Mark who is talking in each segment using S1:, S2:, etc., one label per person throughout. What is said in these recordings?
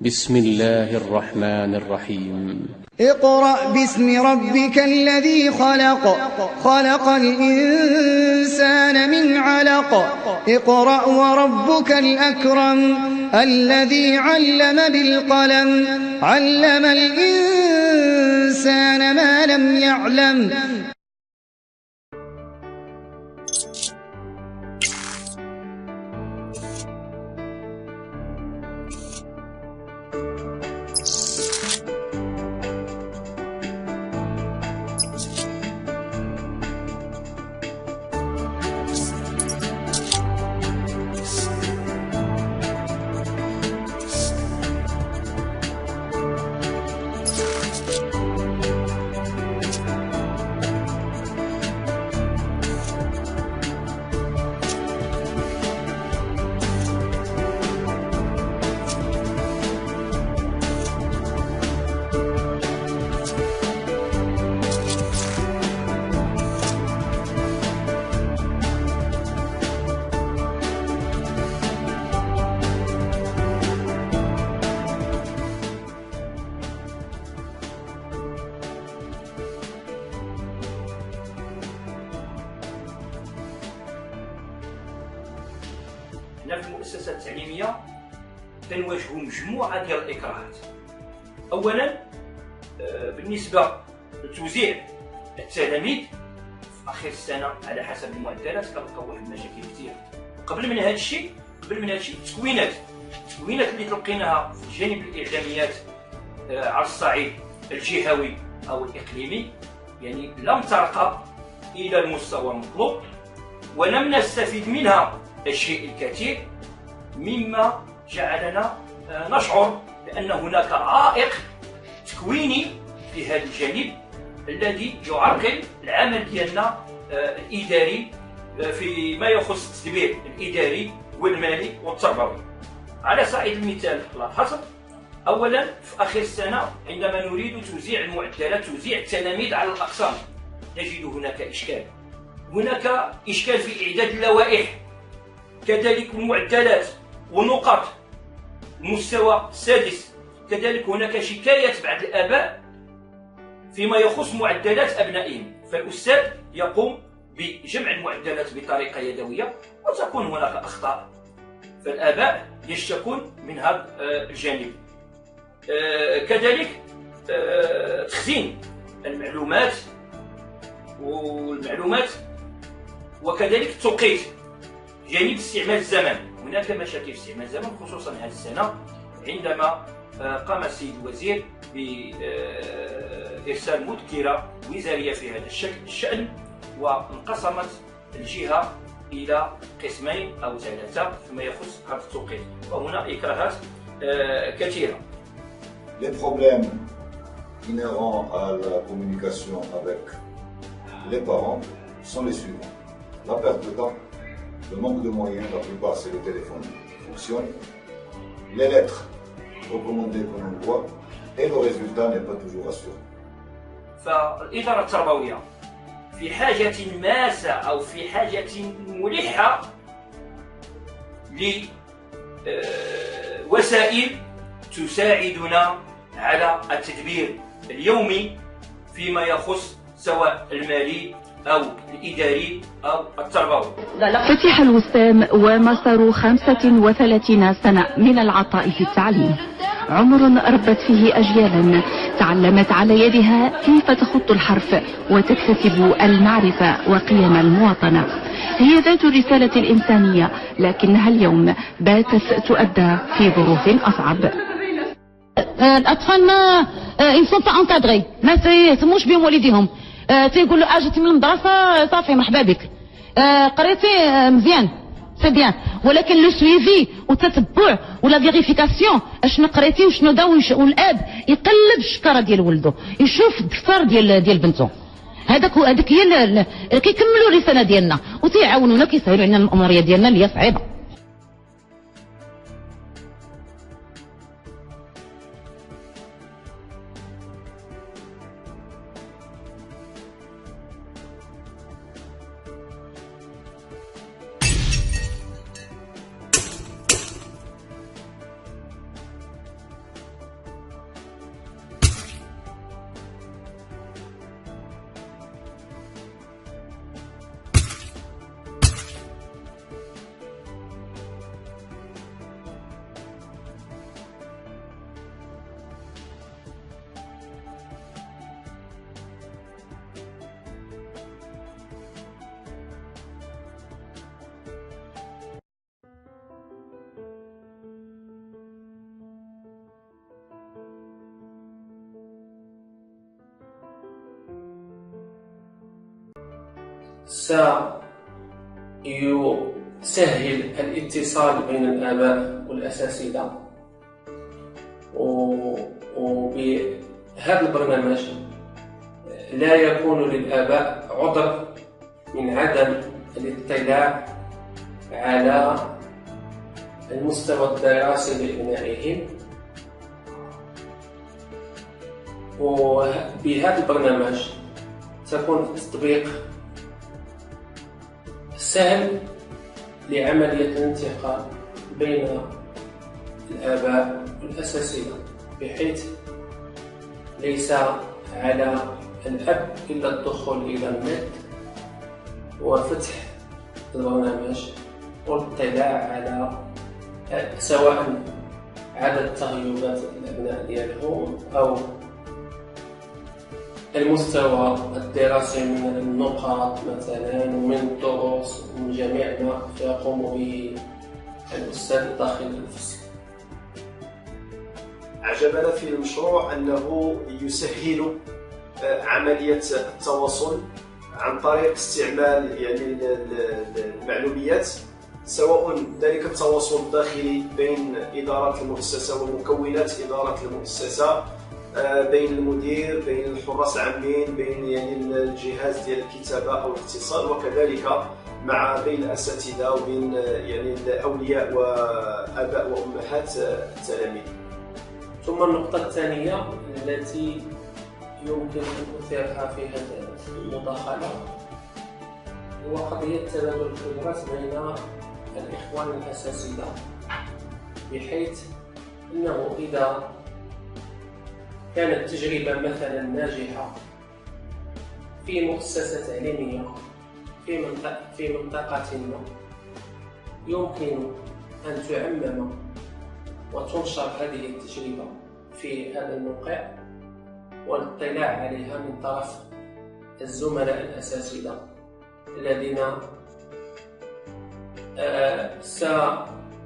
S1: بسم الله الرحمن الرحيم.
S2: اقرأ باسم ربك الذي خلق، خلق الإنسان من علق. اقرأ وربك الأكرم الذي علم بالقلم، علم الإنسان ما لم يعلم.
S3: في المؤسسات التعليمية كنواجهوا مجموعة ديال الإكراهات. أولا بالنسبة لتوزيع التلاميذ في آخر السنة على حسب المعدلات كنلقاو واحد المشاكل كثيرة. قبل من هذا الشيء التكوينات اللي تلقيناها في جانب الإعلاميات على الصعيد الجهوي أو الإقليمي يعني لم ترقى إلى المستوى المطلوب، ولم نستفيد منها الشيء الكثير، مما جعلنا نشعر بأن هناك عائق تكويني في هذا الجانب الذي يعرقل العمل ديالنا الإداري فيما يخص التدبير الإداري والمالي والتربوي. على سبيل المثال لا الحصر، أولا في آخر السنة عندما نريد توزيع المعدلات، توزيع التلاميذ على الأقسام، نجد هناك إشكال في إعداد اللوائح، كذلك المعدلات ونقاط المستوى السادس. كذلك هناك شكاية بعض الآباء فيما يخص معدلات أبنائهم، فالأستاذ يقوم بجمع المعدلات بطريقة يدوية وتكون هناك أخطاء، فالآباء يشتكون من هذا الجانب. كذلك تخزين المعلومات وكذلك التوقيت، جانب استعمال الزمن. هناك مشاكل في استعمال الزمن خصوصا هذه السنة، عندما قام السيد الوزير بإرسال مذكرة وزارية في هذا الشأن، وانقسمت الجهة إلى قسمين أو ثلاثة فيما يخص هذا التوقيت، وهنا إكراهات كثيرة.
S4: Les problèmes inhérents à la communication avec les parents sont les suivants. La perte de temps, le manque de moyens, la plupart c'est le téléphone qui fonctionne, les lettres recommandées qu'on envoie et le résultat n'est pas toujours assuré.
S3: فالإدارة التربوية في حاجة ماسة أو في حاجة ملحة لوسائل تساعدنا على التدبير اليومي فيما يخص سواء المالي أو الإداري أو التربوي.
S5: فتح الوسام ومسار 35 سنة من العطاء في التعليم، عمر ربت فيه أجيالا تعلمت على يدها كيف تخط الحرف وتكتسب المعرفة وقيم المواطنة. هي ذات الرسالة الإنسانية، لكنها اليوم باتت تؤدى في ظروف أصعب.
S6: الأطفال ما ينسون با انكادغي، ما يهتموش بهم والديهم، تيقول له اجيتي من المدرسه صافي مرحبا بك، قريتي مزيان سي بيان، ولكن لو سويفي والتتبع ولا فيريفيكاسيون اشنو قريتي وشنو دا، والاب يقلب الشكاره ديال ولده، يشوف الدفتر ديال بنته. هذاك هي كيكملوا الرساله ديالنا وتيعاونونا كيسهلوا علينا الامور ديالنا اللي هي صعيبه.
S7: سيسهل الاتصال بين الآباء والأساتذة، وبهذا البرنامج لا يكون للآباء عذر من عدم الاطلاع على المستوى الدراسي لأبنائهم. وبهذا البرنامج تكون التطبيق سهل لعملية الانتقال بين الآباء والأساتذة، بحيث ليس على الأب إلا الدخول إلى النت وفتح البرنامج والاطلاع على سواء عدد تغيبات الأبناء ديالهم أو المستوى الدراسي من النقاط مثلا ومن الدروس ومن جميع ما يقوم به الأستاذ داخل الفصل.
S8: عجبنا في المشروع أنه يسهل عملية التواصل عن طريق استعمال يعني المعلوميات، سواء ذلك التواصل الداخلي بين إدارات المؤسسة ومكونات إدارة المؤسسة، بين المدير، بين الحراس العامين، بين يعني الجهاز ديال الكتابة أو الاتصال، وكذلك مع بين الأساتذة وبين يعني الأولياء وآباء وأمهات التلاميذ.
S7: ثم النقطة الثانية التي يمكن أن أثيرها في هذه المداخلة هو قضية تبادل الخبرات بين الإخوان الأساتذة، بحيث أنه إذا كانت تجربة مثلا ناجحة في مؤسسة تعليمية في منطقة ما، يمكن أن تعمم وتنشر هذه التجربة في هذا الموقع والاطلاع عليها من طرف الزملاء الأساتذة الذين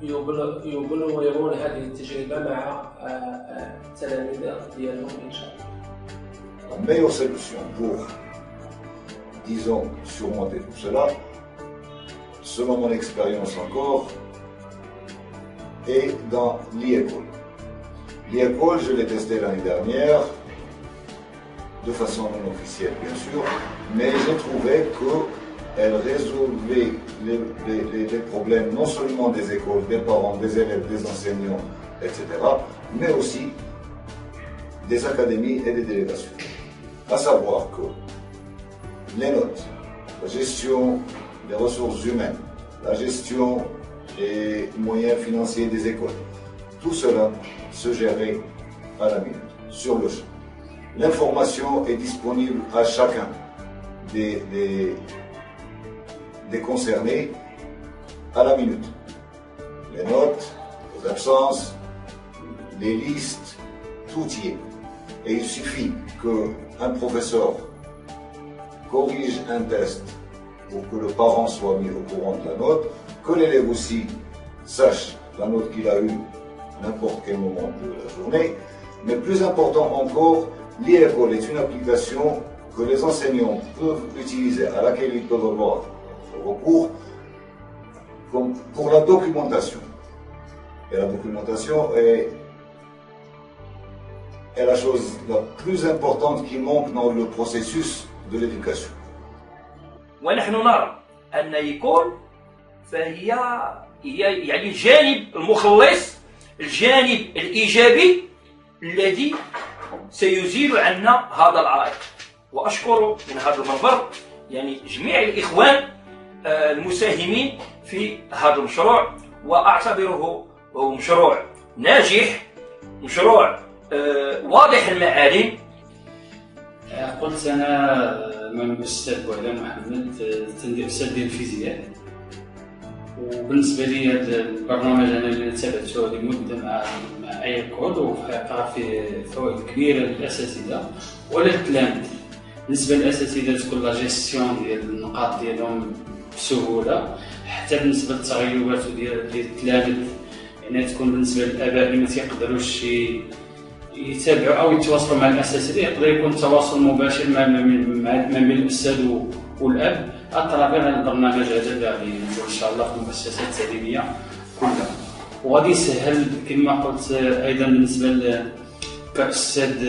S7: سيبلورون هذه التجربة مع التلاميذ ديالهم إن شاء الله.
S4: La meilleure solution pour, disons, surmonter tout cela, selon mon expérience encore, est dans l'e-école. L'e-école, je l'ai testé l'année dernière, de façon non officielle bien sûr, mais j'ai trouvé qu'elle résolvait les problèmes non seulement des écoles, des parents, des élèves, des enseignants, etc., mais aussi des académies et des délégations. À savoir que les notes, la gestion des ressources humaines, la gestion des moyens financiers des écoles, tout cela se gérait à la minute, sur le champ. L'information est disponible à chacun des concernés à la minute. Les notes, les absences, les listes, tout y est. Et il suffit qu'un professeur corrige un test pour que le parent soit mis au courant de la note, que l'élève aussi sache la note qu'il a eue à n'importe quel moment de la journée. Mais plus important encore, l'e-école est une application que les enseignants peuvent utiliser, à laquelle ils peuvent avoir recours comme pour la documentation. Et la documentation est la chose la plus importante qui manque dans le processus de l'éducation.
S3: ونحن نرى أن يكون فهي يعني الجانب المخلص، الجانب الإيجابي الذي سيزيل عنا هذا العائق. وأشكر من هذا المنبر يعني جميع الإخوان المساهمين في هذا المشروع، وأعتبره مشروع ناجح، مشروع واضح المعالم.
S9: قلت أنا من الأستاذ بوعلى محمد أستاذ ديال الفيزياء، وبالنسبة لي هذا البرنامج أنا اللي تابعته لمدة مع اي-école وحقق فيه فوائد كبيرة للأساتذة وللتلاميذ. بالنسبة للأساتذة تكون لا جيستيون ديال النقاط ديالهم بسهولة، حتى بالنسبة للتغيبات ديال التلاميذ يعني تكون بالنسبة للآباء اللي ما تيقدروش يتابعوا أو يتواصلوا مع الأساتذة، يقدر يكون تواصل مباشر ما بين الأستاذ والأب، اترافيغ البرنامج هذا اللي غادي ينزل ان شاء الله في المؤسسات التعليميه كلها، وغادي يسهل كما قلت ايضا بالنسبه كاستاذ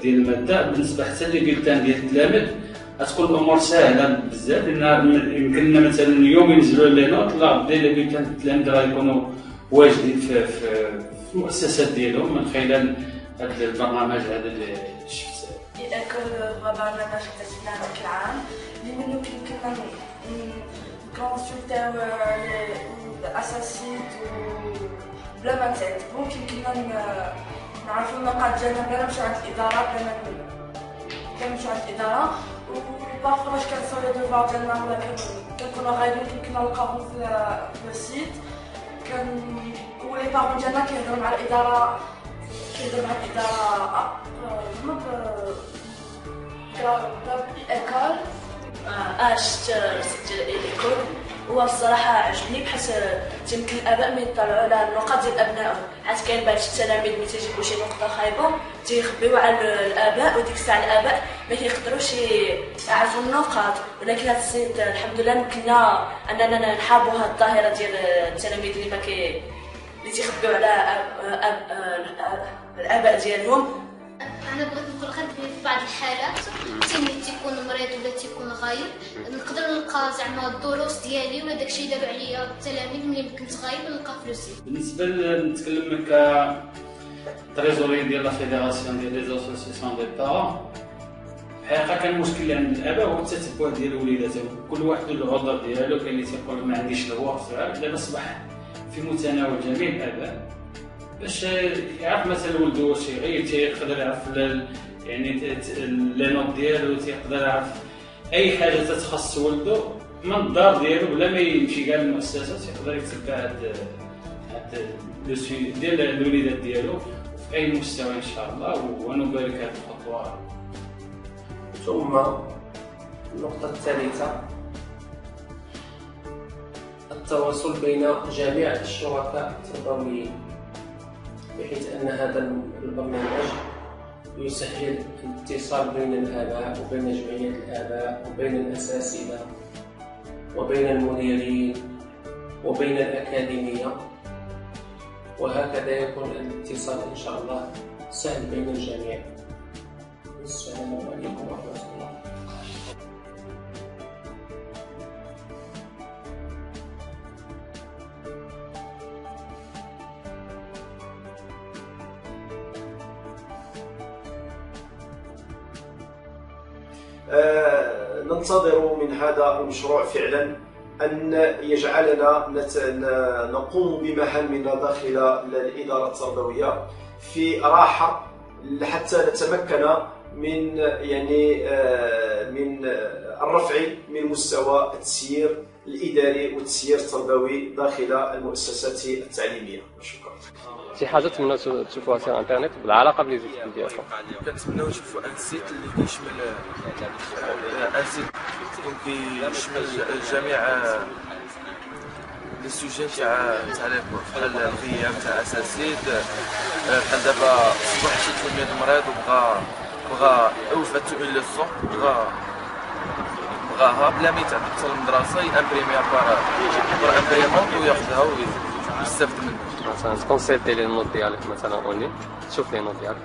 S9: ديال الماده، بالنسبه حتى للبلدان ديال التلاميذ غتكون الامور سهله بزاف، لان يمكن لنا مثلا اليوم ينزلوا لي نوت، لا غدا بلدان التلاميذ راه يكونوا واجدين في المؤسسات ديالهم من خلال هذا البرنامج هذا اللي شفت.
S10: يأكل برنامج تسجيل هذاك العام اللي منه يمكننا نكونسلتاو الاساسيات بلا ما نتعذبو، يمكننا نعرفو النقاط ديالنا بلا نمشيو عند الاداره، بلا نمشيو عند الاداره، وباقي باش كنساو لي دوفوار ديالنا ولا كنكونو غايبين يمكننا نلقاوهم في السيت، ولي بارون ديالنا كيهضروا مع الاداره
S11: ايكول شفت ديال ايكول، هو الصراحه عجبني بحيث تيمكن الاباء من يطلعوا على النقاط ديال ابنائهم، حيت كاين بعض التلاميذ ملي تيجيبوا شي نقطه خايبه تيخبيو على الاباء، وديك الساعه الاباء ما كيقدروش يعرفوا النقاط، ولكن هذا السيد الحمد لله يمكننا اننا نحاربوا هذه الظاهره ديال التلاميذ اللي اللي تيخبيو على الاباء ديالهم.
S12: انا بغيت نقول غير في بعض الحالات ملي تيكون مريض ولا تيكون غايب نقدر نلقى زعما الدروس ديالي ولا داكشي اللي داروا عليا التلاميذ ملي كنت غايب نلقاه في السيت.
S9: بالنسبه نتكلم ك تريزوري ديال لا فيدراسيون ديال لي زاسوسياسيون دي بارون، الحقيقه كان المشكل عند الاباء هو التتبع ديال وليداتهم، كل واحد العذر ديالو، كاين اللي تيقول ما عنديش الوقت، دابا اصبح في متناول جميع الاباء باش يعرف مثلا ولده واش يغيب، تيقدر يعرف يعني لي نوت ديالو، تيقدر يعرف اي حاجه تتخص ولده من الدار ديالو بلا ما يمشي كاع للمؤسسه، تيقدر يتبع هاد لو سوي ديال الوليدات ديالو في اي مستوى ان شاء الله، ونبارك هذه الخطوه.
S7: ثم النقطه الثالثه التواصل بين جميع الشركاء التربويين، بحيث أن هذا البرنامج يسهل الاتصال بين الآباء وبين جمعية الآباء وبين الأساتذة وبين المديرين وبين الأكاديمية، وهكذا يكون الاتصال إن شاء الله سهل بين الجميع. السلام عليكم ورحمة الله.
S8: ننتظر من هذا المشروع فعلا أن يجعلنا نقوم بمهامنا داخل الإدارة التربوية في راحة حتى نتمكن من من الرفع من مستوى التسيير الإداري والتسيير التربوي داخل المؤسسات التعليمية. شكرا.
S13: شي حاجه تمنوا تشوفوها في الانترنت بالعلاقه بليزيكتيف ديالكم؟
S14: كنتمناو نشوفوا ان سيت اللي كيشمل ان سيت كيشمل جميع لي سوجي تاع ليكول، بحال الغياب تاع اساسيد، بحال دابا صبح شي تلميذ مريض وبغى اوفاتو اون ليسون بغاها بلا ما يتعب حتى المدرسه يامبريميها بار امبريمونت وياخذها ويستافد منها.
S13: مثلا تكونسيتي لي نوت ديالك مثلا اونلي، تشوف لي نوت ديالك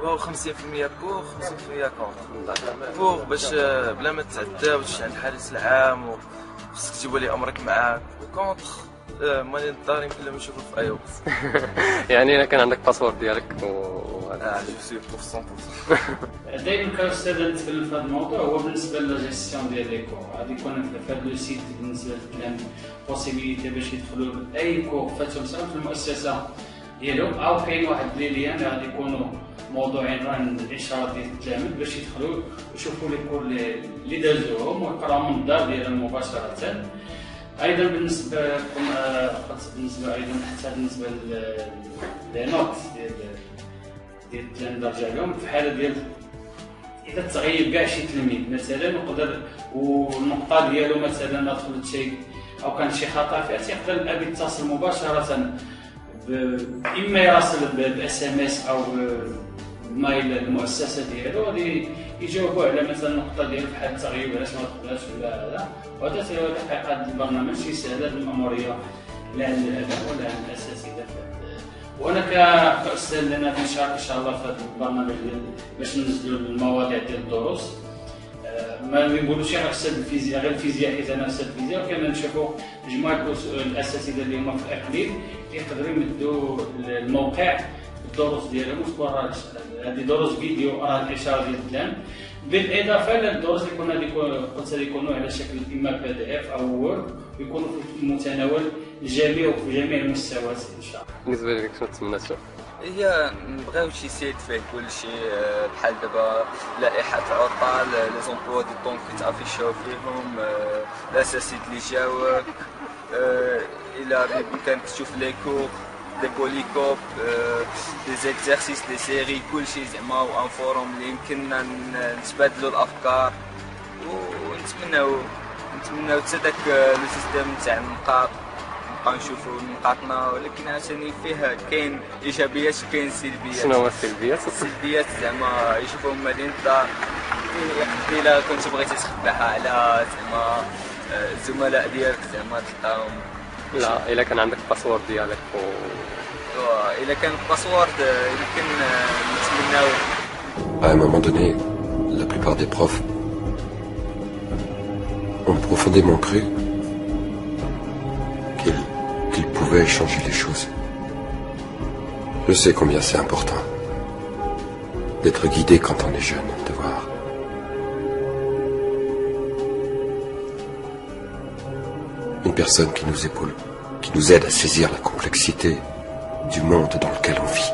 S14: واو 50% بوغ 50% كونتر. بوغ باش بلا ما تتعدى وتمشي عند الحارس العام وخصك تجيب ولي امرك معاك، وكونتر مالي الدار يمكن لهم يشوفوا في اي وقت.
S13: يعني الا كان عندك باسورد ديالك
S14: جو سي بور 100%.
S9: دائما كاستاذ نتكلم في هذا الموضوع، هو بالنسبه للجيستيون ديال لي كور، غادي يكون في هذا لو سيت بالنسبه للتلاميذ بوسيبيليتي باش يدخلوا اي كور فاتهم سواء في المؤسسه ديالهم او كاين واحد لي ليان غادي يكونوا موضوعين عن الاشاره ديال التلاميذ باش يدخلوا ويشوفوا لي كور اللي دازوهم ويقراو من الدار ديالهم مباشره. ايضا بالنسبه ايضا حتى بالنسبه لي نوت ديال التلاميذ نرجع لهم في حاله ديال اذا تغيب كاع شي تلميذ مثلا يقدر والنقطه ديالو مثلا ما دخلت شيء او كان شي خطا فيها، تيقدر الاب يتصل مباشره اما يراسل باس ام اس او مايل المؤسسه ديالو غادي يجاوبوا على مثلا النقطه ديال بحال التغيير علاش ما تقبلش ولا هذا، وهذا سيولي الحقيقه هذا البرنامج يسهل هذه الماموريه لا عند الاباء ولا عند الاساتذه. وانا كاستاذ لنا بنشارك ان شاء الله في هذا البرنامج باش ننزلوا المواضيع ديال الدروس. ما نقولوش غير استاذ الفيزياء غير الفيزياء حيت انا استاذ الفيزياء، وكان نشوفوا مجموعه الاساتذه اللي هما في الاقليم يقدروا يمدوا الموقع الدروس ديالهم وتبرع هذه دروس فيديو راه الاشاره ديال الكلام، بالاضافه للدروس اللي قلت يكونوا على شكل اما PDF او وورد، ويكونوا في متناول الجميع وفي جميع المستويات ان شاء الله.
S13: بالنسبه لك شنو تتمنى تشوف؟
S15: هي نبغيو شي سيت فيه كلشي بحال دابا لائحة العطل، لي زومبلوا دو طون كيتافيشاو فيهم، الاساتذه اللي جاوك، الى بامكانك تشوف لي كور دي بوليكوب، دي زيكزارسيس، دي سيري، كلشي زعما وان فوروم اللي يمكننا نتبادلوا الافكار، ونتمناو حتى داك لو سيستيم تاع النقاط نبقاو نشوفوا نقاطنا، ولكن عشان فيه كاين ايجابيات وكاين سلبيات.
S13: شنو هما السلبيات؟
S15: السلبيات زعما يشوفوهم مالين الدار، الا كنت بغيتي تخبعها على زعما الزملاء ديالك زعما تلقاهم.
S13: لا الا كان عندك باسورد ديالك
S15: الا كان باسورد يمكن نتمناو.
S16: À un moment donné, la plupart des profs ont profondément cru qu'ils pouvaient changer les choses. Je sais combien c'est important d'être guidé quand on est jeune, de voir une personne qui nous épaule, qui nous aide à saisir la complexité du monde dans lequel on vit.